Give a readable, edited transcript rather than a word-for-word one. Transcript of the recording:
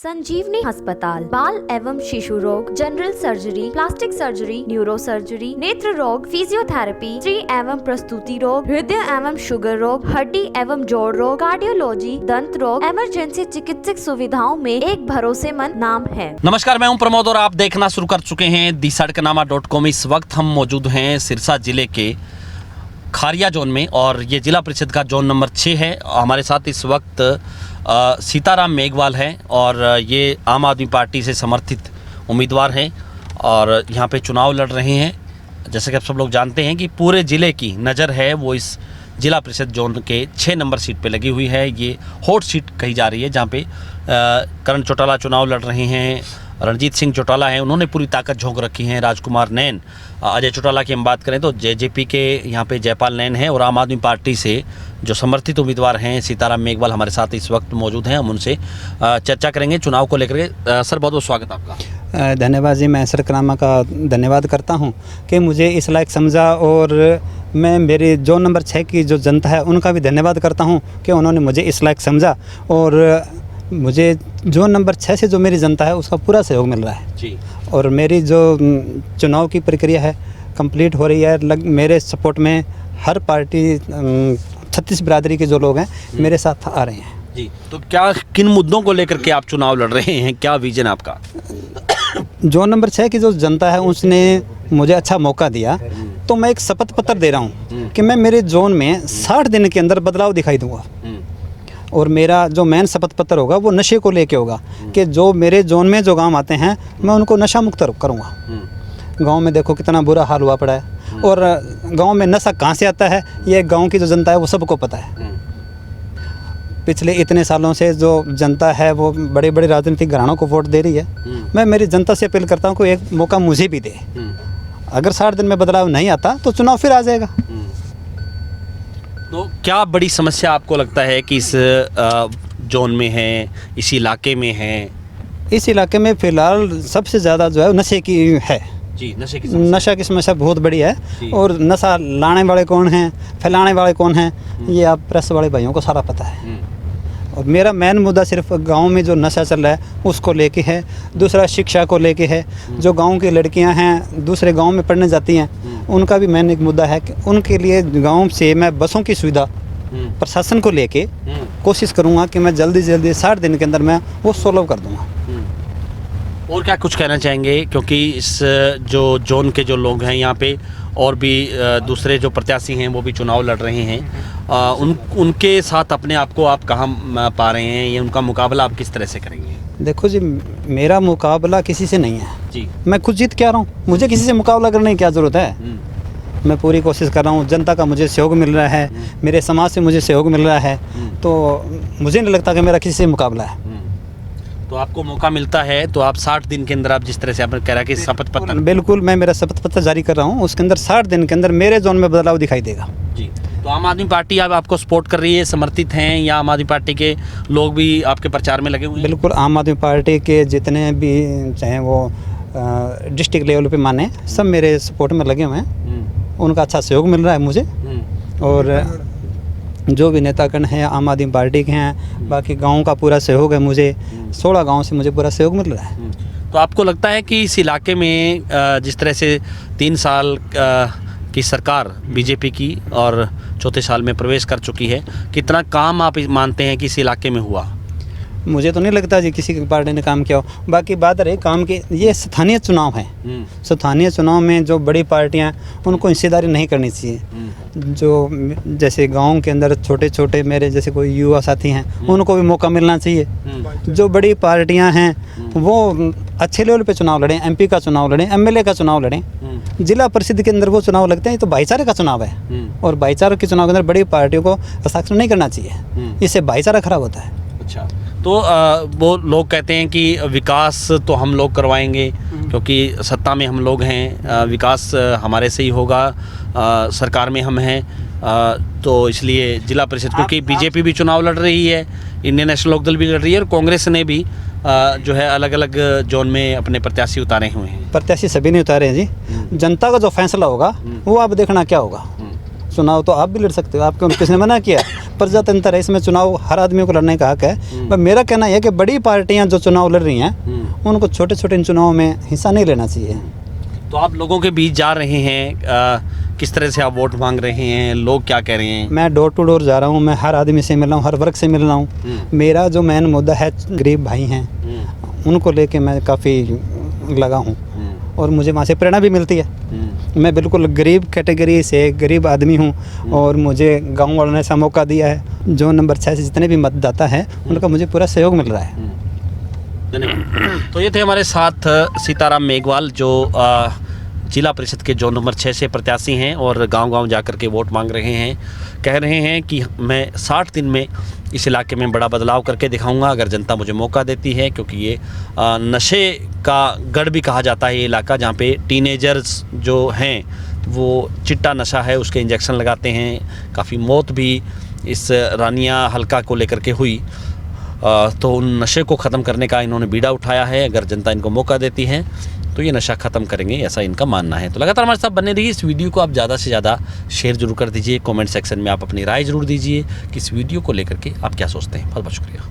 संजीवनी अस्पताल बाल एवं शिशु रोग, general surgery, plastic surgery, neuro surgery, नेत्र रोग, फिजियोथेरेपी, स्त्री एवं प्रसूति रोग, हृदय एवं शुगर रोग, हड्डी एवं जोड़ रोग, कार्डियोलॉजी, दंत रोग, इमरजेंसी चिकित्सक सुविधाओं में एक भरोसेमंद नाम है। नमस्कार, मैं हूं प्रमोद और आप देखना शुरू कर चुके हैं दी-सड़कनामा.com। इस वक्त हम मौजूद हैं सिरसा जिले के खारिया जोन में और ये जिला परिषद का जोन नंबर 6 है। हमारे साथ इस वक्त सीताराम मेघवाल हैं और ये आम आदमी पार्टी से समर्थित उम्मीदवार हैं और यहाँ पे चुनाव लड़ रहे हैं। जैसे कि आप सब लोग जानते हैं कि पूरे ज़िले की नज़र है वो इस जिला परिषद जोन के 6 नंबर सीट पे लगी हुई है। ये हॉट सीट कही जा रही है जहाँ पे करण चौटाला चुनाव लड़ रहे हैं, रणजीत सिंह चौटाला हैं, उन्होंने पूरी ताकत झोंक रखी है, राजकुमार नैन, अजय चौटाला की हम बात करें तो जेजेपी के यहाँ पे जयपाल नैन हैं और आम आदमी पार्टी से जो समर्थित उम्मीदवार हैं सीताराम मेघवाल हमारे साथ इस वक्त मौजूद हैं। हम उनसे चर्चा करेंगे चुनाव को लेकर के। सर, बहुत बहुत स्वागत आपका। धन्यवाद जी, मैं सरकनामा का धन्यवाद करता हूं कि मुझे इस लायक समझा और मैं मेरे जोन नंबर 6 की जो जनता है उनका भी धन्यवाद करता हूं कि उन्होंने मुझे इस लायक समझा और मुझे जोन नंबर 6 से जो मेरी जनता है उसका पूरा सहयोग मिल रहा है जी। और मेरी जो चुनाव की प्रक्रिया है कंप्लीट हो रही है। मेरे सपोर्ट में हर पार्टी 36 बिरादरी के जो लोग हैं मेरे साथ आ रहे हैं जी। तो क्या किन मुद्दों को लेकर के आप चुनाव लड़ रहे हैं, क्या विजन आपका? जोन नंबर 6 की जो जनता है उसने मुझे अच्छा मौका दिया तो मैं एक शपथ पत्र दे रहा हूँ कि मैं मेरे जोन में 60 दिन के अंदर बदलाव दिखाई दूंगा। और मेरा जो मेन शपथ पत्र होगा वो नशे को लेके होगा कि जो मेरे जोन में जो गांव आते हैं मैं उनको नशा मुक्त करूँगा। गांव में देखो कितना बुरा हाल हुआ पड़ा है और गांव में नशा कहाँ से आता है ये गांव की जो जनता है वो सबको पता है। पिछले इतने सालों से जो जनता है वो बड़े बड़े राजनीतिक घरानों को वोट दे रही है। मैं मेरी जनता से अपील करता हूँ कि एक मौका मुझे भी दे। अगर 60 दिन में बदलाव नहीं आता तो चुनाव फिर आ जाएगा। तो क्या बड़ी समस्या आपको लगता है कि इस जोन में है, इस इलाके में है? इस इलाके में फ़िलहाल सबसे ज़्यादा जो है नशे की है जी। नशा की समस्या बहुत बड़ी है और नशा लाने वाले कौन हैं, फैलाने वाले कौन हैं, ये आप प्रेस वाले भाइयों को सारा पता है। और मेरा मेन मुद्दा सिर्फ गांव में जो नशा चल रहा है उसको लेके है। दूसरा शिक्षा को लेके है। जो गांव की लड़कियां हैं दूसरे गांव में पढ़ने जाती हैं उनका भी मेन एक मुद्दा है कि उनके लिए गांव से मैं बसों की सुविधा प्रशासन को लेके कोशिश करूंगा कि मैं जल्दी से जल्दी 60 दिन के अंदर मैं वो सोल्व कर दूंगा। और क्या कुछ कहना चाहेंगे, क्योंकि इस जो जोन के जो लोग हैं यहाँ पे और भी दूसरे जो प्रत्याशी हैं वो भी चुनाव लड़ रहे हैं, उनके साथ अपने आप को आप कहाँ पा रहे हैं, ये उनका मुकाबला आप किस तरह से करेंगे? देखो जी, मेरा मुकाबला किसी से नहीं है जी। मैं खुद जीत के आ रहा हूँ, मुझे किसी से मुकाबला करने की क्या ज़रूरत है। मैं पूरी कोशिश कर रहा हूँ, जनता का मुझे सहयोग मिल रहा है, मेरे समाज से मुझे सहयोग मिल रहा है, तो मुझे नहीं लगता कि मेरा किसी से मुकाबला है। तो आपको मौका मिलता है तो आप 60 दिन के अंदर, आप जिस तरह से आपने कह रहा कि शपथ पत्र, बिल्कुल मैं मेरा शपथ पत्र जारी कर रहा हूँ, उसके अंदर 60 दिन के अंदर मेरे जोन में बदलाव दिखाई देगा जी। तो आम आदमी पार्टी अब आपको सपोर्ट कर रही है, समर्थित हैं, या आम आदमी पार्टी के लोग भी आपके प्रचार में लगे हुए हैं? बिल्कुल, आम आदमी पार्टी के जितने भी चाहे वो डिस्ट्रिक्ट लेवल पे माने सब मेरे सपोर्ट में लगे हुए हैं। उनका अच्छा सहयोग मिल रहा है मुझे और जो भी नेतागण हैं आम आदमी पार्टी के हैं, बाकी गाँव का पूरा सहयोग है मुझे। 16 गाँव से मुझे पूरा सहयोग मिल रहा है। तो आपको लगता है कि इस इलाके में जिस तरह से 3 साल की सरकार बीजेपी की और चौथे साल में प्रवेश कर चुकी है, कितना काम आप मानते हैं कि इस इलाके में हुआ? मुझे तो नहीं लगता जी किसी की पार्टी ने काम किया हो। बाकी बात रही काम की, ये स्थानीय चुनाव है। स्थानीय चुनाव में जो बड़ी पार्टियां उनको हिस्सेदारी नहीं करनी चाहिए। जो जैसे गांव के अंदर छोटे छोटे मेरे जैसे कोई युवा साथी हैं उनको भी मौका मिलना चाहिए। जो बड़ी पार्टियां हैं वो अच्छे लेवल पे चुनाव लड़ें, MP का चुनाव लड़ें, MLA का चुनाव लड़ें। जिला परिषद के अंदर वो चुनाव लगते हैं तो भाईचारे का चुनाव है और भाईचारे के चुनाव के अंदर बड़ी पार्टियों को हस्ताक्षर नहीं करना चाहिए, इससे भाईचारा खराब होता है। अच्छा, तो वो लोग कहते हैं कि विकास तो हम लोग करवाएंगे क्योंकि सत्ता में हम लोग हैं, विकास हमारे से ही होगा, सरकार में हम हैं, तो इसलिए जिला परिषद, क्योंकि बीजेपी भी चुनाव लड़ रही है, इंडियन नेशनल लोकदल भी लड़ रही है और कांग्रेस ने भी जो है अलग अलग जोन में अपने प्रत्याशी उतारे हुए हैं। प्रत्याशी सभी ने उतारे हैं जी। जनता का जो फैसला होगा वो आप देखना क्या होगा। चुनाव तो आप भी लड़ सकते हो, आपको किसने मना किया? प्रजातंत्र है, इसमें चुनाव हर आदमी को लड़ने का हक है। पर मेरा कहना यह है कि बड़ी पार्टियां जो चुनाव लड़ रही हैं उनको छोटे छोटे इन चुनावों में हिस्सा नहीं लेना चाहिए। तो आप लोगों के बीच जा रहे हैं, किस तरह से आप वोट मांग रहे हैं, लोग क्या कह रहे हैं? मैं डोर टू डोर जा रहा हूँ, मैं हर आदमी से मिल रहा हूँ, हर वर्ग से मिल रहा हूँ। मेरा जो मेन मुद्दा है गरीब भाई हैं, उनको लेके मैं काफ़ी लगा हूँ और मुझे वहाँ से प्रेरणा भी मिलती है। मैं बिल्कुल गरीब कैटेगरी से गरीब आदमी हूँ और मुझे गांव वालों ने ऐसा मौका दिया है। जोन नंबर 6 से जितने भी मतदाता हैं उनका मुझे पूरा सहयोग मिल रहा है। धन्यवाद। तो ये थे हमारे साथ सीताराम मेघवाल, जो जिला परिषद के जोन नंबर 6 से प्रत्याशी हैं और गांव-गांव जाकर के वोट मांग रहे हैं। कह रहे हैं कि मैं 60 दिन में इस इलाके में बड़ा बदलाव करके दिखाऊंगा अगर जनता मुझे मौका देती है, क्योंकि ये नशे का गढ़ भी कहा जाता है ये इलाका, जहाँ पे टीनेजर्स जो हैं वो चिट्टा नशा है उसके इंजेक्शन लगाते हैं। काफ़ी मौत भी इस रानिया हल्का को लेकर के हुई। तो उन नशे को ख़त्म करने का इन्होंने बीड़ा उठाया है। अगर जनता इनको मौका देती है तो ये नशा ख़त्म करेंगे, ऐसा इनका मानना है। तो लगातार हमारे साथ बने रहिए। इस वीडियो को आप ज़्यादा से ज़्यादा शेयर जरूर कर दीजिए। कमेंट सेक्शन में आप अपनी राय ज़रूर दीजिए कि इस वीडियो को लेकर के आप क्या सोचते हैं। बहुत बहुत शुक्रिया।